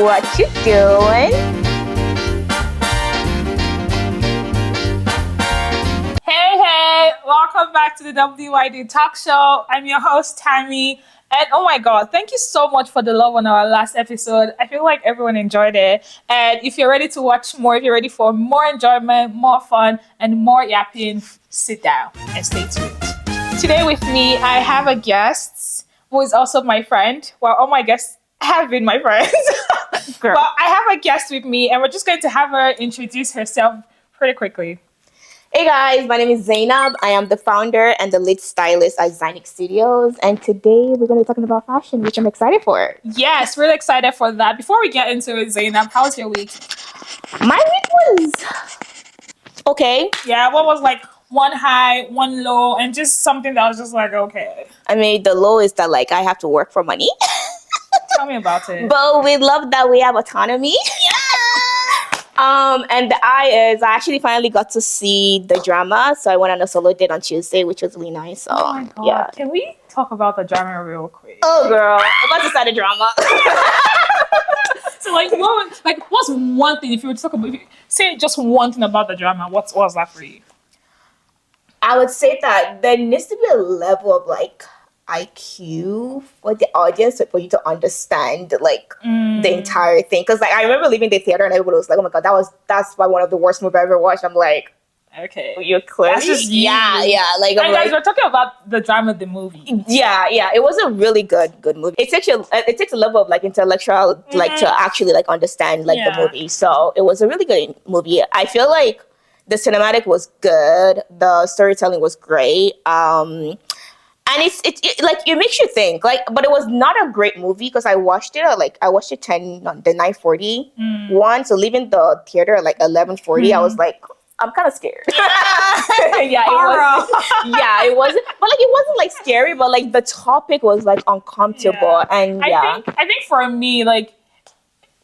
What you doing? Hey, welcome back to the WYD Talk Show. I'm your host, Tammy. And oh my God, thank you so much for the love on our last episode. I feel like everyone enjoyed it. And if you're ready to watch more, if you're ready for more enjoyment, more fun, and more yapping, sit down and stay tuned. Today with me, I have a guest who is also my friend. Well, all my guests have been my friends. Girl. But I have a guest with me, and we're just going to have her introduce herself pretty quickly. Hey guys, my name is Zainab. I am the founder and the lead stylist at Zainab Studios. And today we're going to be talking about fashion, which I'm excited for. Yes, really excited for that. Before we get into it, Zainab, how was your week? My week was okay. Yeah, what was like one high, one low, and just something that was just like, okay. I mean, the low is that like I have to work for money. Tell me about it. But we love that we have autonomy. And the I is I actually finally got to see the drama. So I went on a solo date on Tuesday, which was really nice. So Oh my God. yeah. Can we talk about the drama real quick? Oh girl, I'm about to start a drama. So what's one thing, if you were to talk about, if you say just one thing about the drama, what was that for you? I would say that there needs to be a level of like IQ for the audience for you to understand like the entire thing. Because like I remember leaving the theater and everybody was like, "Oh my God, that's why one of the worst movies I ever watched." I'm like, Okay. "You're clearly That's just you. yeah." Like I'm And guys, like, we're talking about the drama of the movie. yeah. It was a really good movie. It takes a level of like intellectual like to actually like understand like the Yeah. movie. So it was a really good movie. I feel like the cinematic was good. The storytelling was great. And it like it makes you think like, but it was not a great movie because I watched it at, like I watched it the 9:40 one. So leaving the theater at like 11:40, I was like, I'm kind of scared. Yeah, Horror. it wasn't. But like it wasn't like scary, but like the topic was like uncomfortable. And yeah, I think for me, like,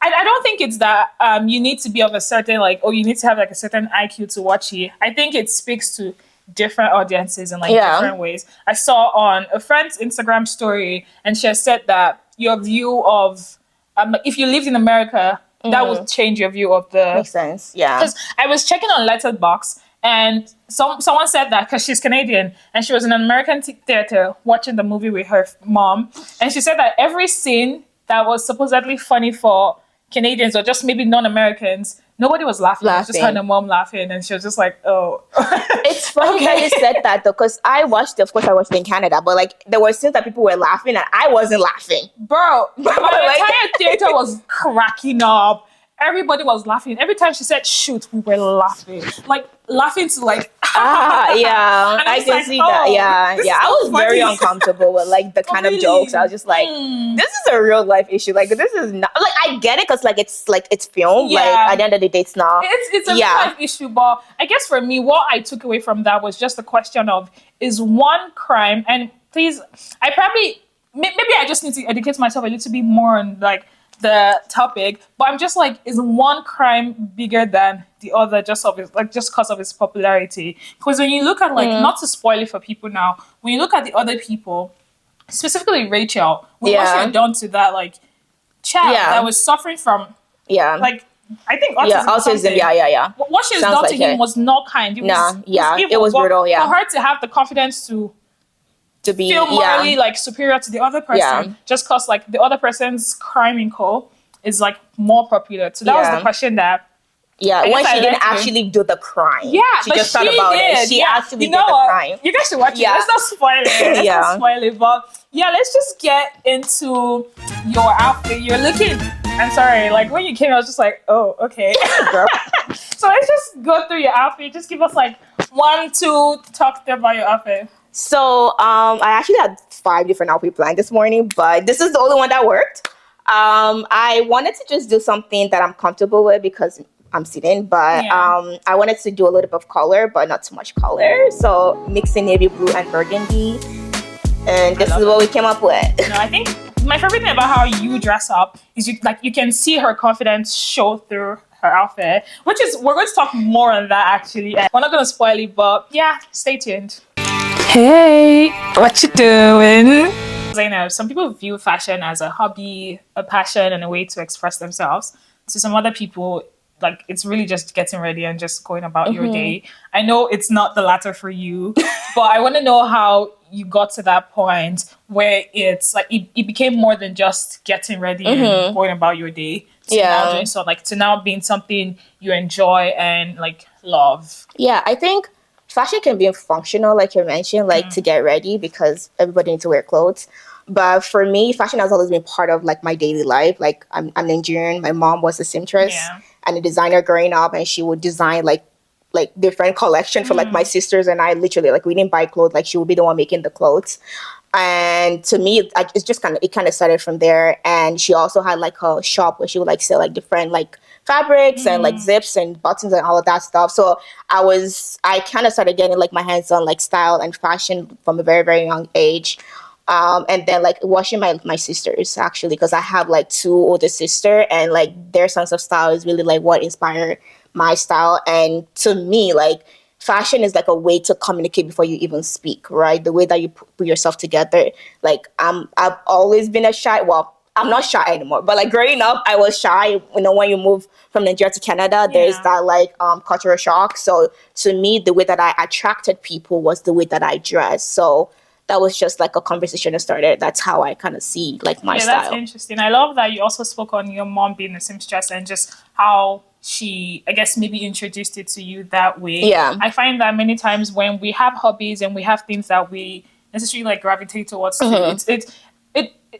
I don't think it's that you need to be of a certain like, or you need to have like a certain IQ to watch it. I think it speaks to different audiences in like different ways. I saw on a friend's Instagram story, and she has said that your view of if you lived in America, that would change your view of the. makes sense. Yeah, Because I was checking on Letterboxd, and someone said that because she's Canadian and she was in an American theater watching the movie with her mom, and she said that every scene that was supposedly funny for Canadians or just maybe non-Americans, nobody was laughing. It was just her and her mom laughing, and she was just like, "Oh." It's funny that you said that though, because I watched it in Canada, but like there were scenes that people were laughing and I wasn't laughing. Bro, my Like- entire theater was cracking up. Everybody was laughing. Every time she said shoot, we were laughing. Like laughing to like Yeah, And I I was can like, see that. oh, Yeah, this yeah. is I so was very funny. uncomfortable with like the kind of really? jokes. I was just like, this is a real life issue. Like this is not like I get it because like it's film. Yeah. Like at the end of the day, it's not. It's a real life issue, but I guess for me, what I took away from that was just the question of is one crime, and please, I probably maybe I just need to educate myself a little bit more on like the topic, but I'm just like, is one crime bigger than the other just because of its popularity? Because when you look at like, not to spoil it for people now, when you look at the other people, specifically Rachel, what she had done to that like child that was suffering from like I think autism. Autism. Yeah. What she has Sounds done like to him it. was not kind. It was, evil. It was But brutal. Yeah, for her to have the confidence to be feel morally like superior to the other person just because like the other person's crime in call is like more popular. So that was the question that when she didn't actually do the crime. she just thought about it. She actually did the crime. You guys should watch it. Let's not spoil it. Let's not spoil it. But yeah, let's just get into your outfit. You're looking, I'm sorry, like when you came, I was just like, oh, okay. So let's just go through your outfit. Just give us like 1, 2 talk about your outfit. So I actually had 5 different outfit planned this morning, but this is the only one that worked. I wanted to just do something that I'm comfortable with because I'm sitting, but I wanted to do a little bit of color, but not too much color. So mixing navy blue and burgundy, and this is what we came up with. No, I think my favorite thing about how you dress up is you can see her confidence show through her outfit, which is we're going to talk more on that actually. We're not going to spoil it, but yeah, stay tuned. Hey, what you doing? Zainab, some people view fashion as a hobby, a passion, and a way to express themselves. To some other people, like it's really just getting ready and just going about your day. I know it's not the latter for you, but I want to know how you got to that point where it's like it became more than just getting ready and going about your day to now doing so, like to now being something you enjoy and like love. Yeah, I think fashion can be functional, like you mentioned, like to get ready because everybody needs to wear clothes. But for me, fashion has always been part of like my daily life. Like I'm Nigerian. My mom was a seamstress and a designer growing up, and she would design like different collection for like my sisters and I. Literally, like we didn't buy clothes. Like she would be the one making the clothes. And to me, it's just kind of started from there. And she also had like a shop where she would like sell like different like fabrics and like zips and buttons and all of that stuff. So I kind of started getting like my hands on like style and fashion from a very, very young age. And then like watching my sisters actually, because I have like two older sisters and like their sense of style is really like what inspired my style. And to me, like fashion is like a way to communicate before you even speak, right? The way that you put yourself together. Like I've always been a shy. Well, I'm not shy anymore, but like growing up, I was shy. You know, when you move from Nigeria to Canada, there's that like cultural shock. So to me, the way that I attracted people was the way that I dressed. So that was just like a conversation that started. That's how I kind of see like my style. That's interesting. I love that you also spoke on your mom being a seamstress and just how she, I guess, maybe introduced it to you that way. Yeah. I find that many times when we have hobbies and we have things that we necessarily like gravitate towards, it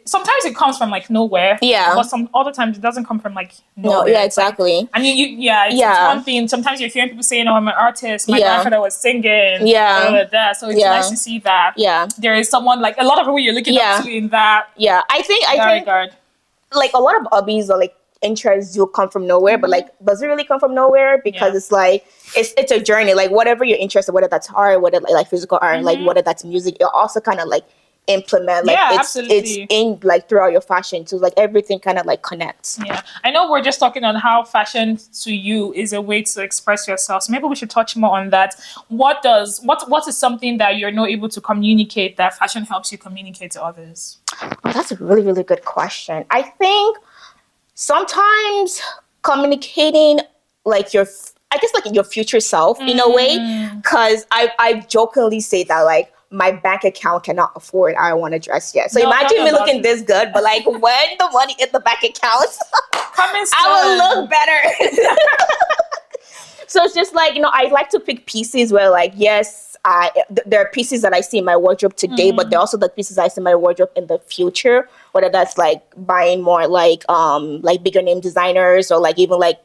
sometimes it comes from like nowhere. Yeah. But some other times it doesn't come from like nowhere. No, yeah, exactly. Like, I mean, it's one thing. Sometimes you're hearing people saying, "Oh, I'm an artist. My grandfather was singing." Yeah. That. So it's nice to see that. Yeah. There is someone like a lot of people you're looking up to in that. Yeah. I think regard. Like a lot of hobbies or like interests will come from nowhere, but like does it really come from nowhere? Because it's like it's a journey. Like whatever you're interested, whether that's art, whether like physical art, like whether that's music, you're also kind of like implement like it's in like throughout your fashion too, like everything kind of like connects. I know we're just talking on how fashion to you is a way to express yourself, so maybe we should touch more on that. What is something that you're not able to communicate that fashion helps you communicate to others? That's a really, really good question. I think sometimes communicating like your future self in a way, because I jokingly say that like my bank account cannot afford I want to dress yet. So imagine me looking this good, but like when the money in the bank account, I will look better. So it's just like, I like to pick pieces where like, yes, there are pieces that I see in my wardrobe today, but there are also the pieces I see in my wardrobe in the future, whether that's like buying more like bigger name designers or like even like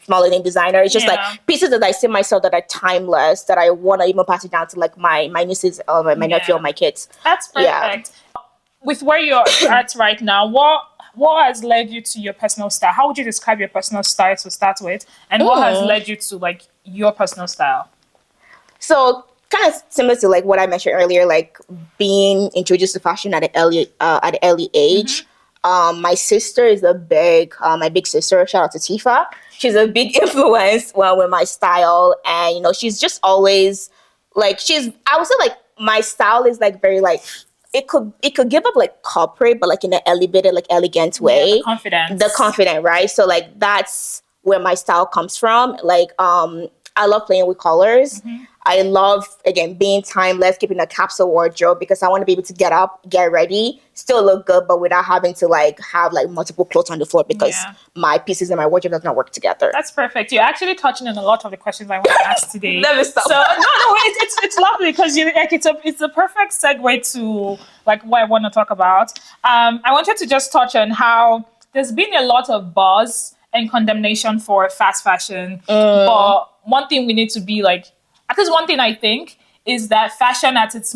smaller name designers. It's just like pieces that I see myself that are timeless, that I want to even pass it down to like my nieces or my nephew or my kids. That's perfect. With where you're at right now, what has led you to your personal style? How would you describe your personal style to start with? And what has led you to like your personal style? So kind of similar to like what I mentioned earlier, like being introduced to fashion at an early age. My sister is my big sister, shout out to Tifa. She's a big influence with my style. And, she's just always like, I would say like my style is like very like, it could give up like corporate, but like in an elevated, like elegant way. The confident, right? So like that's where my style comes from. Like I love playing with colors. I love, again, being timeless, keeping a capsule wardrobe because I want to be able to get up, get ready, still look good, but without having to like have like multiple clothes on the floor because my pieces in my wardrobe does not work together. That's perfect. You're actually touching on a lot of the questions I want to ask today. Let me stop. So it's lovely because it's a perfect segue to like what I want to talk about. I wanted to just touch on how there's been a lot of buzz and condemnation for fast fashion, but one thing we need to be like, at least one thing I think is that fashion at its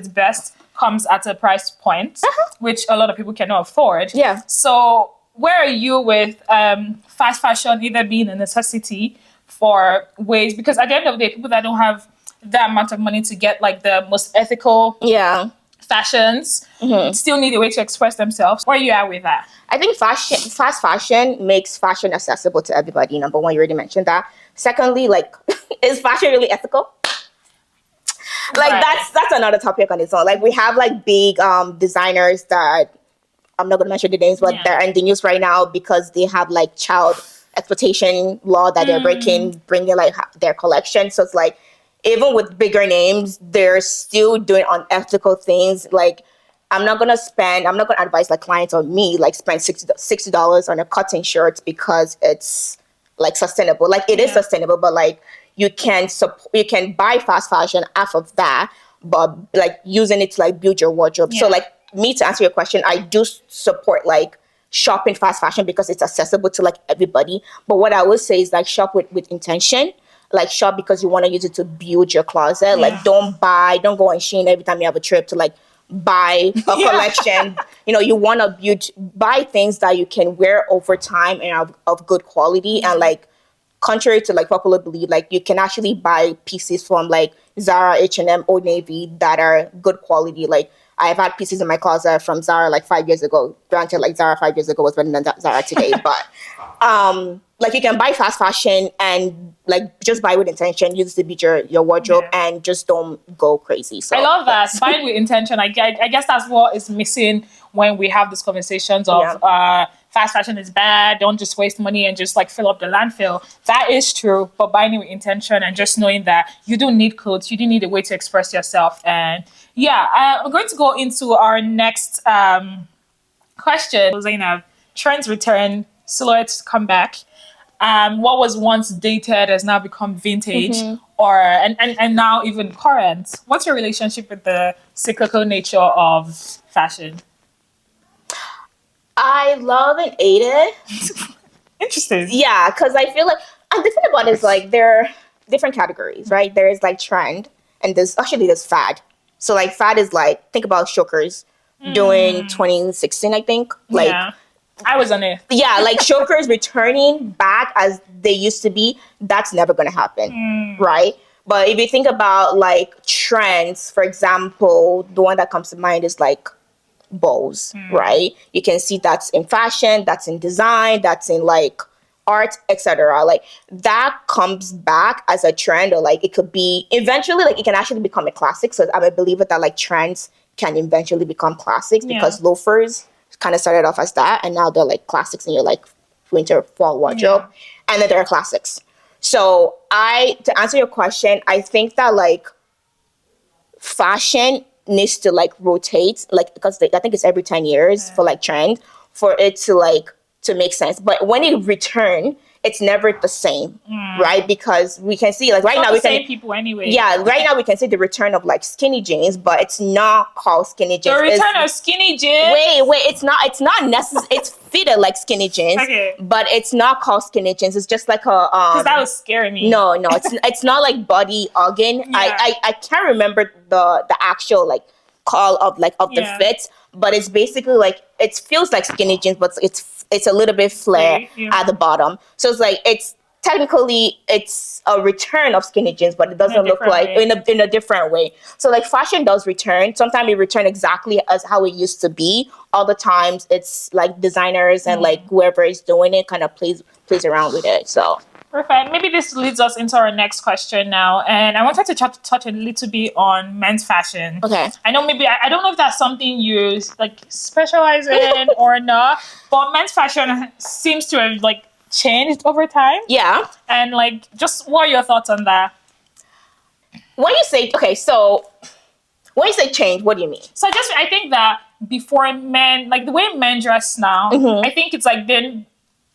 best comes at a price point, which a lot of people cannot afford. Yeah. So where are you with fast fashion either being a necessity for ways, because at the end of the day, people that don't have that amount of money to get like the most ethical fashions still need a way to express themselves. Where are you at with that? I think fast fashion makes fashion accessible to everybody. Number one, you already mentioned that. Secondly, like, is fashion really ethical? Like Right. that's another topic on its own. Like we have like big designers that I'm not gonna mention the names, but Yeah. they're in the news right now because they have like child exploitation law that they're bringing like their collection. So it's like even with bigger names, they're still doing unethical things. Like I'm not gonna advise like clients or me like spend $60 on a cotton shirt because it's like sustainable. Like it is sustainable, but like you can buy fast fashion off of that, but like using it to like build your wardrobe. So like me, to answer your question, I do support like shopping fast fashion because it's accessible to like everybody. But what I would say is like shop with intention. Like shop because you want to use it to build your closet. Like don't go on Shein every time you have a trip to like buy a collection. You know, you want to buy things that you can wear over time and of good quality. And like contrary to like popular belief, like you can actually buy pieces from like Zara, H&M, Old Navy that are good quality. Like I've had pieces in my closet from Zara like 5 years ago. Granted, like Zara 5 years ago was better than Zara today, but like you can buy fast fashion and like just buy with intention, use it to build your wardrobe, and just don't go crazy. So I love that. Buying with intention. I guess that's what is missing when we have these conversations of fast fashion is bad. Don't just waste money and just like fill up the landfill. That is true, but buying with intention and just knowing that you do need clothes, you do need a way to express yourself. And we're going to go into our next question. Zainab, trends return, silhouettes come back. What was once dated has now become vintage, or and now even current. What's your relationship with the cyclical nature of fashion? I love and hate it. Interesting. Yeah, because I feel like, and the thing about it is like there are different categories, right? There is like trend, and there's fad. So like fad is like, think about Chokers doing 2016, I think. Like I was on it. Yeah, like Chokers returning back as they used to be, that's never gonna happen, right? But if you think about like trends, for example, the one that comes to mind is like bows, right? You can see that's in fashion, that's in design, that's in like art, etc. Like that comes back as a trend, or like it could be eventually, like it can actually become a classic. So I'm a believer that like trends can eventually become classics because loafers kind of started off as that, and now they're like classics in your like winter fall wardrobe, and then there are classics. So to answer your question, I think that like fashion needs to like rotate, like because I think it's every 10 years for like trend for it to make sense. But when it return, it's never the same, right? Because we can see like right now we can same people anyway. Yeah, right now we can see the return of like skinny jeans, but it's not called skinny jeans. The return of skinny jeans. Wait, it's not necessary. It's fitted like skinny jeans, but it's not called skinny jeans. It's just like a because that was scaring me. No, it's not like body hugging. I can't remember the actual like call of the fit, but it's basically like it feels like skinny jeans, but it's a little bit flare at the bottom. So it's like it's a return of skinny jeans, but it doesn't look like in a different way. So like fashion does return. Sometimes it return exactly as how it used to be. All the times it's like designers and like whoever is doing it kind of plays around with it. So perfect. Maybe this leads us into our next question now. And I wanted to touch a little bit on men's fashion. Okay. I know maybe, I don't know if that's something you like specialize in or not, but men's fashion seems to have like changed over time. Yeah. And like, just what are your thoughts on that? When you say change, what do you mean? So I think that before men, like the way men dress now, I think it's like then,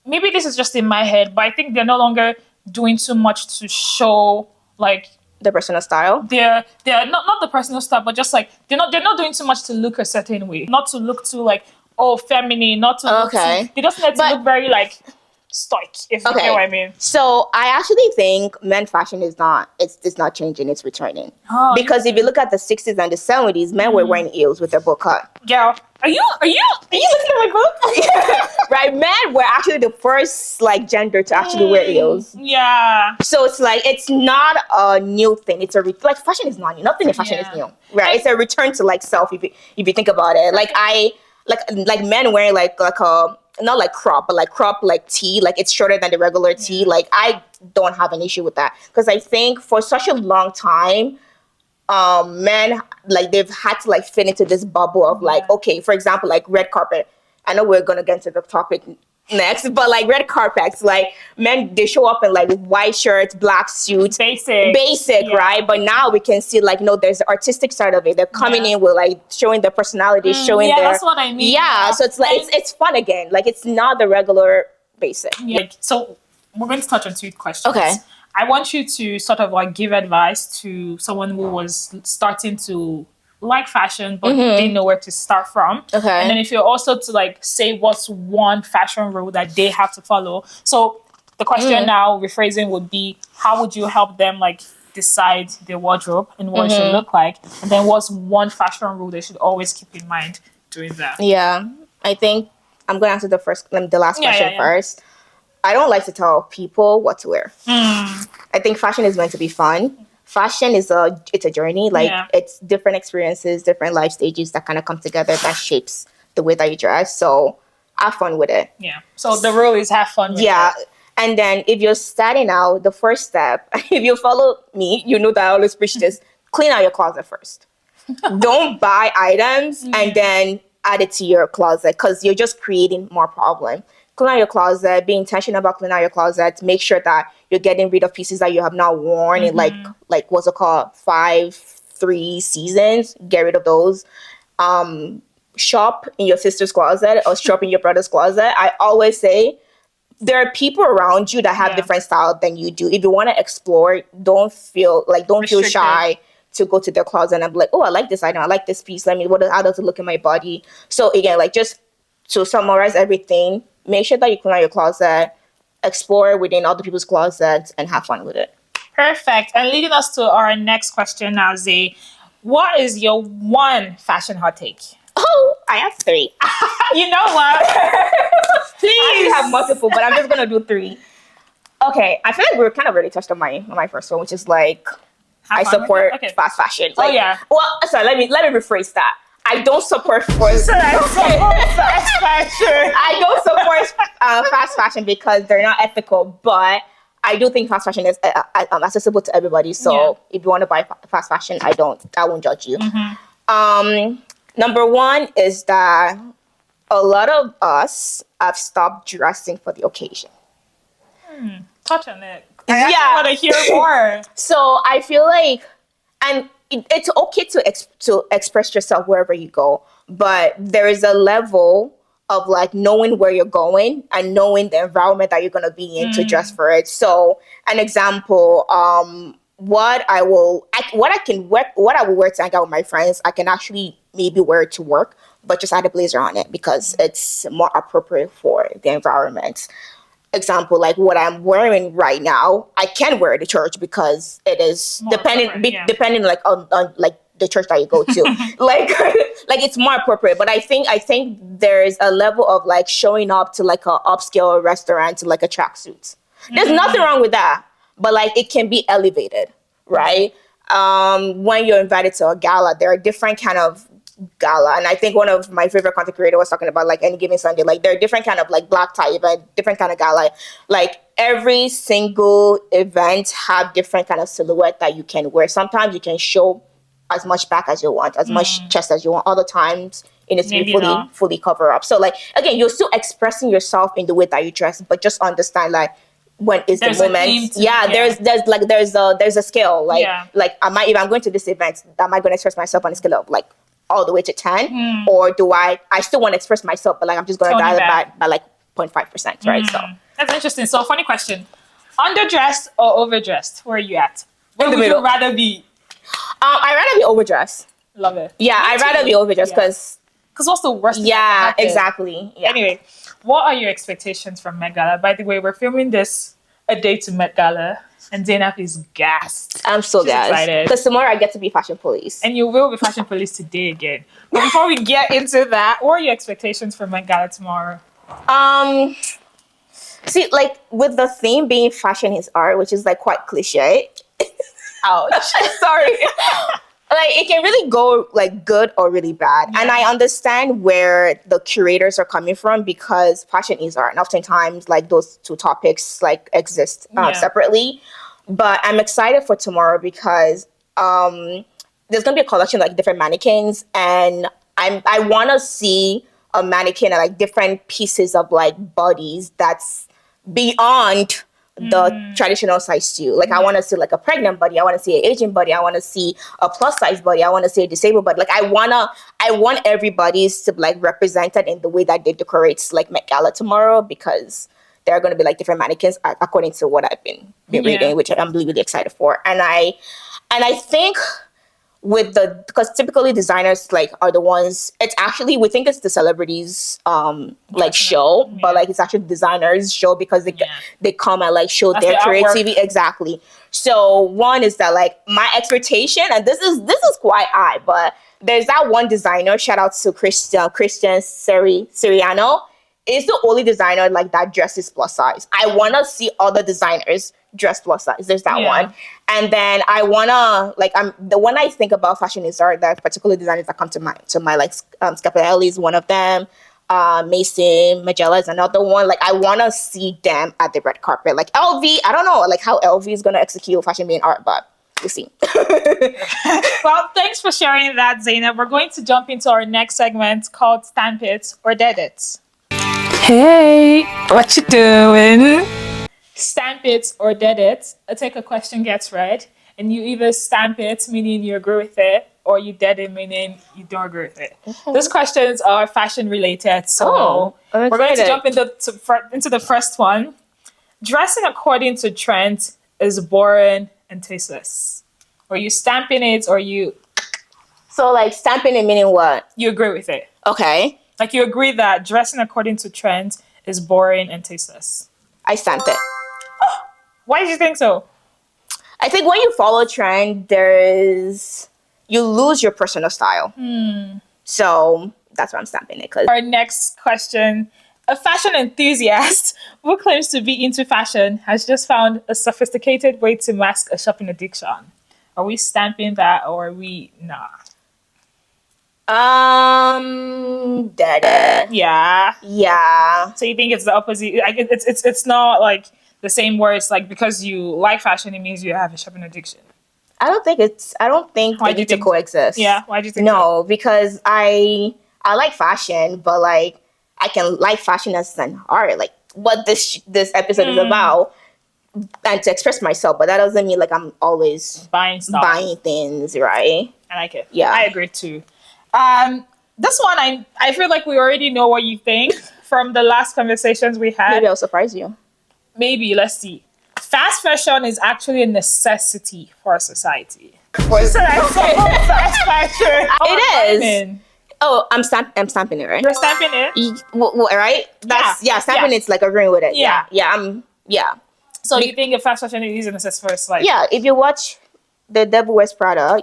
maybe this is just in my head, but I think they're no longer doing too much to show like the personal style. They're not the personal style, but just like they're not doing too much to look a certain way, not to look too like feminine, not to look too, they just need to look very like stoic, if you know what I mean. So I actually think men's fashion is not changing, it's returning. Because if you look at the 60s and the 70s, men were wearing heels with their book cut. Girl, are you looking at my book? Right, men were actually the first like gender to actually wear heels. Yeah. So it's like it's not a new thing. It's like fashion is not new. Nothing in fashion is new. Right. It's a return to like self if you think about it. Like like men wearing like a not like crop, but like crop like tee, like it's shorter than the regular tee. Like I don't have an issue with that because I think for such a long time, men, like, they've had to like fit into this bubble of like, okay, for example, like red carpet. I know we're gonna get into the topic next, but like red carpets, like men, they show up in like white shirts, black suits, basic, right? But now we can see like, no, there's the artistic side of it. They're coming in with like showing their personality, showing their, that's what I mean. So it's like it's fun again. Like, it's not the regular basic. So we're going to touch on 2 questions. Okay. I want you to sort of like give advice to someone who was starting to like fashion but didn't know where to start from. Okay. And then if you're also to like say what's one fashion rule that they have to follow. So the question now, rephrasing, would be, how would you help them like decide their wardrobe and what it should look like? And then what's one fashion rule they should always keep in mind doing that? Yeah. I think I'm going to answer the last question first. I don't like to tell people what to wear. I think fashion is meant to be fun. Fashion is it's a journey. Like, it's different experiences, different life stages that kind of come together that shapes the way that you dress. So have fun with it. Yeah. So the rule is have fun with it. And then if you're starting out, the first step, if you follow me, you know that I always preach this: clean out your closet first. Don't buy items and then add it to your closet, because you're just creating more problem. Clean out your closet, be intentional about cleaning out your closet. Make sure that you're getting rid of pieces that you have not worn in like what's it called, 3 seasons. Get rid of those. Shop in your sister's closet or shop in your brother's closet. I always say there are people around you that have different style than you do. If you want to explore, don't feel shy to go to their closet and be like, oh, I like this item, I like this piece. How does it look in my body? So again, like, just to summarize everything, make sure that you clean out your closet, explore within other people's closets, and have fun with it. Perfect. And leading us to our next question now, Zay, what is your one fashion hot take? Oh, I have 3. You know what? Please. I have multiple, but I'm just gonna do 3. Okay, I feel like we kind of already touched on my first one, which is like, I support fast fashion. Like, well, sorry, let me rephrase that. I don't support fast fashion. I don't support fast fashion because they're not ethical, but I do think fast fashion is accessible to everybody. So if you want to buy fast fashion, I won't judge you. Number 1 is that a lot of us have stopped dressing for the occasion. Touch on it. I want to hear more. So I feel like, and it's okay to express yourself wherever you go, but there is a level of like knowing where you're going and knowing the environment that you're going to be in to dress for it. So an example, what I will wear to hang out with my friends, I can actually maybe wear it to work, but just add a blazer on it because it's more appropriate for the environment. Example, like what I'm wearing right now, I can wear it to church because it is more depending like on like the church that you go to. like it's more appropriate. But I think there's a level of like showing up to like a upscale restaurant to like a tracksuit. There's nothing wrong with that, but like it can be elevated, right? When you're invited to a gala, there are different kind of gala, and I think one of my favorite content creator was talking about like any given Sunday, like there are different kind of like black tie event, different kind of gala. Like every single event have different kind of silhouette that you can wear. Sometimes you can show as much back as you want, as much chest as you want. Other times it needs to be fully cover up. So like again, you're still expressing yourself in the way that you dress, but just understand like when is the moment. There's a scale. Like if I'm going to this event, am I going to express myself on a scale of like all the way to 10, or do I still want to express myself, but like I'm just going to dial it back by like 0.5%, right? So that's interesting. So funny question: underdressed or overdressed? Where are you at? Where would you rather be? I'd rather be overdressed. Love it. Yeah, I'd rather be overdressed because what's the worst? Yeah, exactly. Yeah. Anyway, what are your expectations from Met Gala? By the way, we're filming this a day to Met Gala. And Zainab is gassed. I'm so gassed. Because tomorrow I get to be fashion police. And you will be fashion police today again. But before we get into that, what are your expectations for Met Gala tomorrow? See, like with the theme being fashion is art, which is like quite cliche. Ouch. Sorry. Like it can really go like good or really bad. And I understand where the curators are coming from because fashion is art. And oftentimes like those two topics like exist separately. But I'm excited for tomorrow because there's gonna be a collection of like different mannequins, and I want to see a mannequin and like different pieces of like bodies that's beyond the traditional size too. Like I want to see like a pregnant body, I want to see an Asian body, I want to see a plus size body, I want to see a disabled body. Like I want everybody's to like represented in the way that they decorate like Met Gala tomorrow, because there are going to be like different mannequins according to what I've been reading, which I'm really, really excited for. And I think with because typically designers like are the ones, it's actually, we think it's the celebrities like show, but like it's actually the designers show, because they come and like show their creativity. Exactly. So one is that like my expectation, and this is quite high, but there's that one designer, shout out to Christian Siriano, is the only designer like that dresses plus size. I want to see other designers dress plus size. There's that one. And then I want to, like, when I think about fashion design, that particular designers that come to my like, Schiaparelli is one of them. Mason Magella is another one. Like, I want to see them at the red carpet. Like LV, I don't know, like how LV is going to execute fashion being art, but we'll see. Well, thanks for sharing that, Zainab. We're going to jump into our next segment called Stamp It or Dead It. Hey, what you doing? Stamp it or dead it. I take a question gets read, and you either stamp it, meaning you agree with it, or you dead it, meaning you don't agree with it. These questions are fashion related, so we're going to jump into the first one. Dressing according to trends is boring and tasteless. Or you stamping it, or you... So like stamping it meaning what? You agree with it. Okay. Like you agree that dressing according to trends is boring and tasteless. I stamp it. Why did you think so? I think when you follow trend, you lose your personal style. So that's why I'm stamping it. Our next question. A fashion enthusiast who claims to be into fashion has just found a sophisticated way to mask a shopping addiction. Are we stamping that, or are we not? Dead. Yeah. So you think it's the opposite? Like it's not like the same words. Like because you like fashion, it means you have a shopping addiction. I don't think they need to coexist. Yeah. Why do you think? No, because I like fashion, but like I can like fashion as an art, like what this episode is about, and to express myself. But that doesn't mean like I'm always buying things, right? I like it. Yeah, I agree too. This one, I feel like we already know what you think from the last conversations we had. Maybe I'll surprise you. Maybe, let's see. Fast fashion is actually a necessity for our society. Fast fashion. It is. Oh, I'm stamping it, right? You're stamping it? Right? Stamping it's like agreeing with it. Yeah. So you think if fast fashion is a necessity for us, like... Yeah, if you watch The Devil Wears Prada,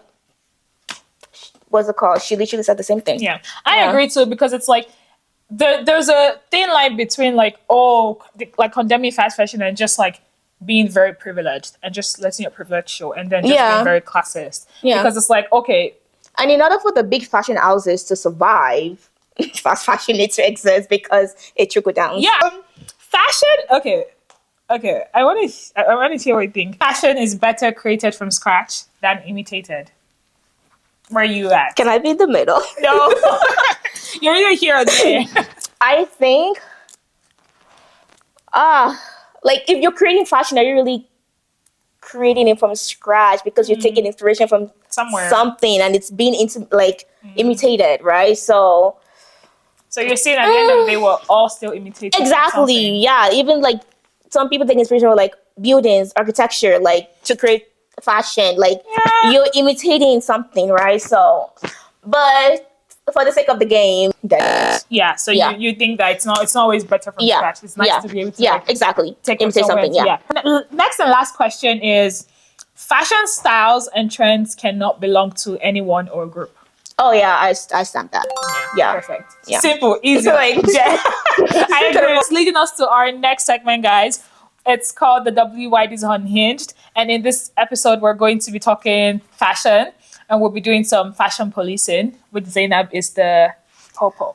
what's it called? She literally said the same thing. Yeah, I agree too, because it's like there's a thin line between like condemning fast fashion and just like being very privileged and just letting your privilege show, and then just being very classist. Yeah, because it's like, okay. And in order for the big fashion houses to survive, fast fashion needs to exist because it trickle down. Yeah, fashion. Okay. I want to hear what you think. Fashion is better created from scratch than imitated. Where are you at? Can I be in the middle? No. You're either here or there. I think, like if you're creating fashion, are you really creating it from scratch because you're taking inspiration from something and it's being imitated, right? So you're saying at the end of the day, we're all still imitating. Exactly. Yeah. Even like some people take inspiration from like buildings, architecture, like to create fashion. Like you're imitating something, right? So, but for the sake of the game, So you think that it's not always better from scratch. It's nice to be able to exactly imitate something. Next and last question is: fashion styles and trends cannot belong to anyone or group. Oh yeah, I stamp that. Yeah, perfect. Yeah. Simple, easy. I agree. It's leading us to our next segment, guys. It's called the WYD's Unhinged, and in this episode, we're going to be talking fashion, and we'll be doing some fashion policing. With Zainab is the popo.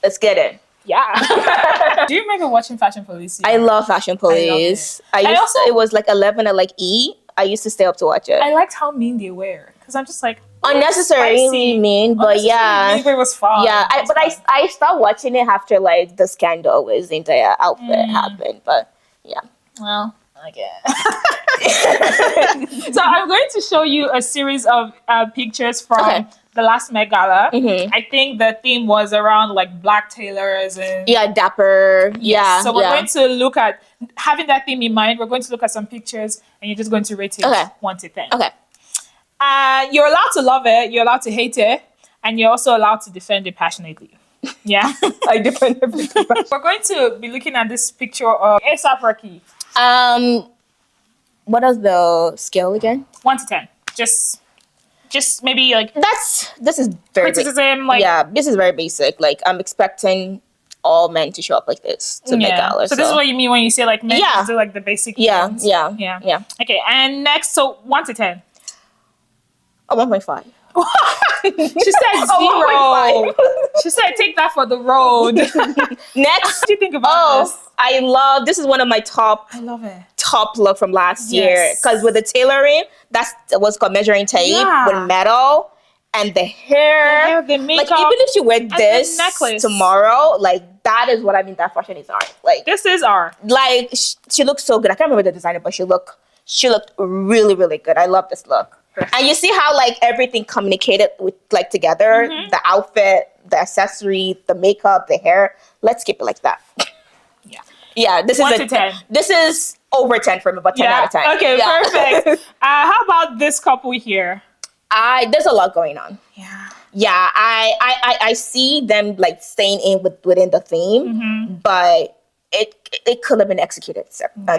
Let's get it. Yeah. Do you remember watching Fashion Police? I love Fashion Police. It was like 11 at like E. I used to stay up to watch it. I liked how mean they were, because I'm just like, unnecessarily Spicy. mean, but yeah. Unnecessarily mean, but it was fun. Yeah, It was but fun. I stopped watching it after like the scandal with the entire outfit happened. But yeah, Well, okay. So I'm going to show you a series of pictures from Okay. the last Met Gala. I think the theme was around like black tailors and yeah, dapper. Yeah, So we're yeah. going to look at having that theme in mind. We're going to look at some pictures, and you're just going to rate it Okay. 1 to 10. Okay. You're allowed to love it. You're allowed to hate it, and you're also allowed to defend it passionately. Yeah. I defend everything. We're going to be looking at this picture of ASAP Rocky. What is the scale again? 1 to 10. Just maybe like This is very criticism. Like yeah, this is very basic. Like I'm expecting all men to show up like this to Met Gala. So this is what you mean when you say like men Yeah. do like the basic. Yeah, things. yeah, Yeah. yeah. Okay, and next, so 1 to 10. A 1.5. She said 0. She said take that for the road. Next. What do you think about this? I love this is one of my I love it. top look from last year Yes. because with the tailoring, that's what's called measuring tape Yeah. with metal and the hair. The makeup, Like even if you wear the this necklace. tomorrow, like that is what I mean. That fashion is art. Like This is art. like she looks so good. I can't remember the designer, but she looked really really good. I love this look. And you see how like everything communicated with like together, the outfit, the accessory, the makeup, the hair. Let's keep it like that. Yeah. Yeah, this 1 is to 10. This is over 10 for me, but 10 out of 10. Okay, Yeah. perfect. How about this couple here? There's a lot going on. Yeah. Yeah, I see them like staying in within the theme, but it could have been executed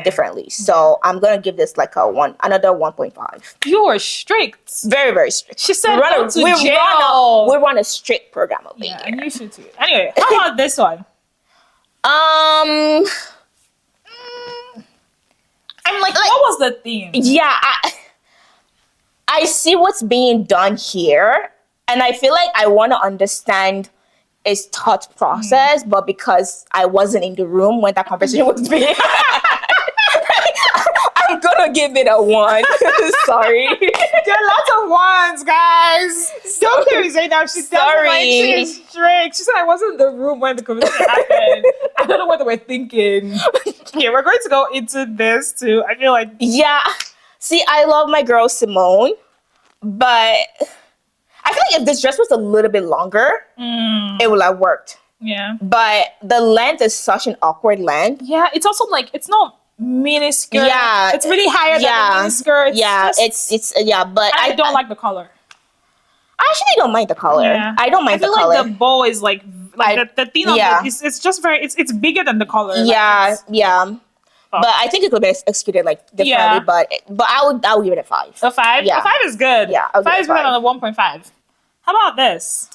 differently. So I'm gonna give this like another 1.5. You are strict. Very very strict. She said we run go a, to we jail. run a we run a strict program over Yeah, here. and you should too. Anyway, how about this one? I'm like What was the theme? yeah, I see what's being done here, and I feel like I want to understand its thought process, but because I wasn't in the room when that conversation was being, I'm gonna give it a 1. Sorry. There are lots of ones, guys. Don't carry Zainab. She's Sorry. like she's strict. She said I wasn't in the room when the conversation happened. I don't know what they were thinking. Okay, we're going to go into this too. I feel like Yeah. See, I love my girl Simone, but I feel like if this dress was a little bit longer, it would have worked. yeah. But the length is such an awkward length. Yeah, it's also like it's not miniskirt. Yeah. It's really higher than a miniskirt. Yeah, just- it's yeah, but I don't like the color. I actually don't mind the color. Yeah. I don't mind I feel the color. like the bow is like the thing of yeah. it is it's just very it's bigger than the color. Like, yeah, it's- yeah. But I think it could be executed like differently. Yeah. But I would give it a 5. A 5? Yeah. A 5 is good. Yeah, I'll give 5 it is a better 5. than a 1.5. How about this?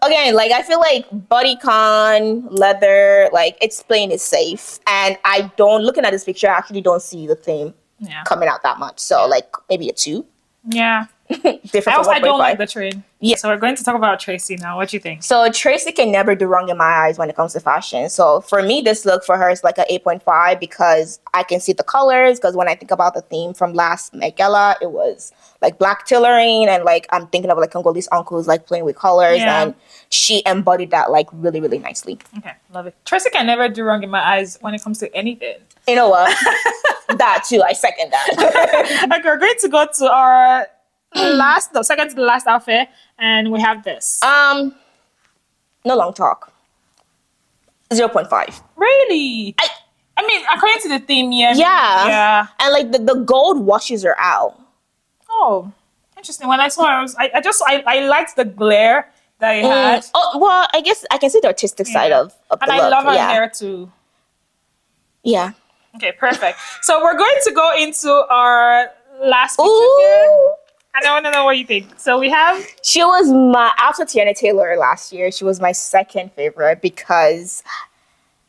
Again, like I feel like bodycon leather, like it's plain is safe, and I don't looking at this picture. I actually don't see the theme Yeah. coming out that much. So like maybe a 2. Yeah. Different from I don't 1.5. like the trend. Yeah. So we're going to talk about Tracy now. What do you think? So Tracy can never do wrong in my eyes when it comes to fashion. So for me, this look for her is like an 8.5 because I can see the colors. Because when I think about the theme from last Met Gala, it was like black tailoring, and like I'm thinking of like Congolese uncles like playing with colors, Yeah. and she embodied that like really really nicely. Okay, love it. Tracy can never do wrong in my eyes when it comes to anything. You know what? That too, I second that. Okay, we're going to go to our second to the last outfit, and we have this. No long talk. 0.5. Really? I mean, according to the theme, yeah. Yeah. Yeah. And like the gold washes her out. Oh, interesting. When I saw it, I liked the glare that it had. Oh well, I guess I can see the artistic side of And the I look. love her yeah. hair too. Yeah. Okay, perfect. So we're going to go into our last picture here. Ooh. And I want to know what you think. So we have She was my after Tiana Taylor last year. She was my second favorite because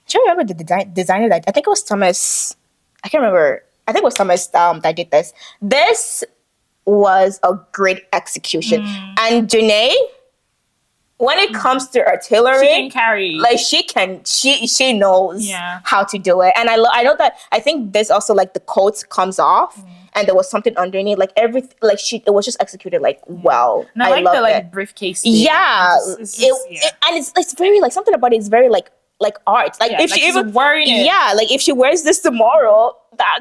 do you remember the designer that I think it was Thomas? I can't remember. I think it was Thomas that did this. This was a great execution, and Janae, when it comes to her she tailoring, can carry. like she knows Yeah. how to do it, and I know that I think this also like the coat comes off and there was something underneath. Like it was just executed like well. And I like the loved like it. briefcase thing. Yeah, and it's very like something about it is very like art. Like if like she she's even wearing it. yeah, like if she wears this tomorrow,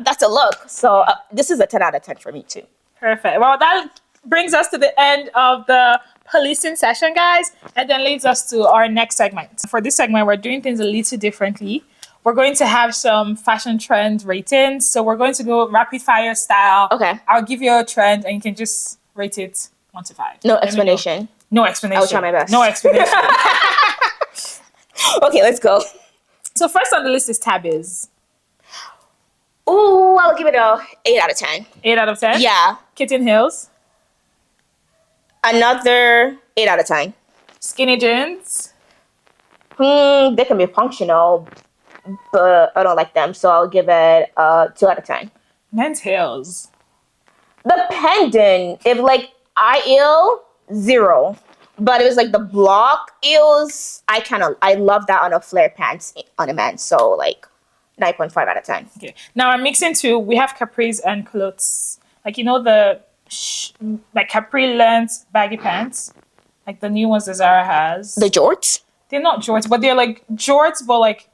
that's a look. So this is a 10 out of 10 for me too. Perfect. Well, that brings us to the end of the policing session, guys, and then leads us to our next segment. For this segment, we're doing things a little differently. We're going to have some fashion trend ratings. So we're going to go rapid fire style. Okay. I'll give you a trend and you can just rate it 1 to 5. No explanation. No explanation. I'll try my best. No explanation. Okay, let's go. So first on the list is Tabbies. Ooh, I'll give it a 8 out of 10. 8 out of 10? Yeah. Kitten Hills. Another 8 out of 10. Skinny Jeans. They can be functional, but I don't like them, so I'll give it a 2 out of 10. Men's Heels. The pendant, if like I 0. But it was like the block heels. I love that on a flare pants on a man. So like 9.5 out of 10. Okay. Now I'm mixing two. We have capris and culottes. Like, you know, the like capri length baggy pants. Like the new ones that Zara has. The jorts? They're not jorts, but they're like jorts, but like...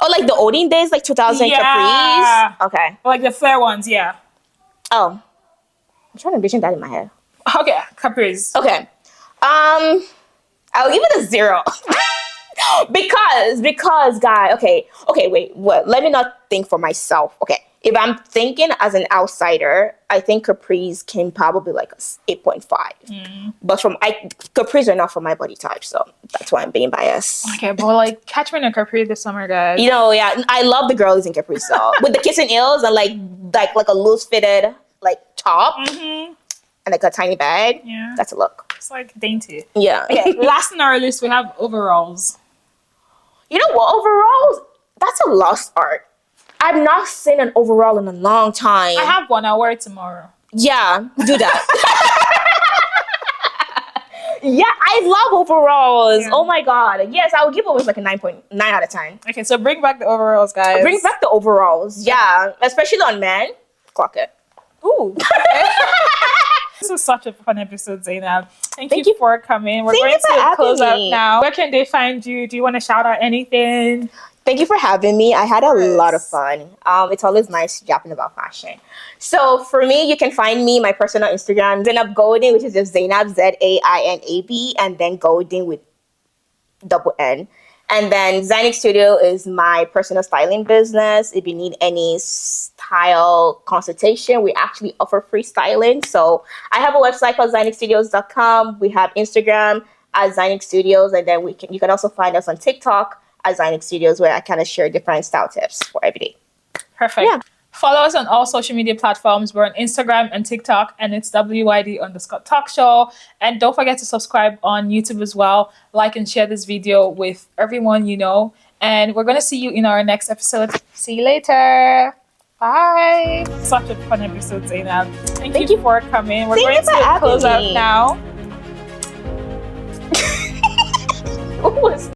Oh, like the olden days, like 2000 capris? Okay. Like the flare ones, yeah. Oh. I'm trying to envision that in my head. Okay, capris. Okay. I'll give it a 0. because guy, okay, wait, what? Let me not think for myself. Okay. If I'm thinking as an outsider, I think capris can probably like a 8.5. But capris are not for my body type, so that's why I'm being biased. Okay, but like catch me in a capri this summer, guys. You know, yeah, I love the girlies in capris though. With the kissing heels and like a loose fitted like top. And like a tiny bag. Yeah. That's a look. It's like dainty. Yeah. Okay, last on our list, we have overalls. You know what? Overalls, that's a lost art. I've not seen an overall in a long time. I have one. I'll wear it tomorrow. Yeah, do that. Yeah, I love overalls. Yeah. Oh my God. Yes, I would give it like a 9.9 out of 10. Okay, so bring back the overalls, guys. Bring back the overalls. Yeah, especially on men. Clock it. Ooh. Okay. This was such a fun episode, Zainab. Thank you for coming. We're going to close up now. Where can they find you? Do you want to shout out anything? Thank you for having me. I had a lot of fun. It's always nice yapping about fashion. So for me, you can find me, my personal Instagram, Zainab Golden, which is just Zainab, Zainab, and then Golden with double N. And then Zynic Studio is my personal styling business. If you need any style consultation, we actually offer free styling. So I have a website called ZynicStudios.com. We have Instagram at Zynic Studios, and then you can also find us on TikTok at Zynic Studios, where I kind of share different style tips for every day. Perfect. Yeah. Follow us on all social media platforms. We're on Instagram and TikTok, and it's WYD_Talkshow. And don't forget to subscribe on YouTube as well. Like and share this video with everyone you know. And we're going to see you in our next episode. See you later. Bye. Such a fun episode, Zainab. Thank you for coming. We're going to close out now.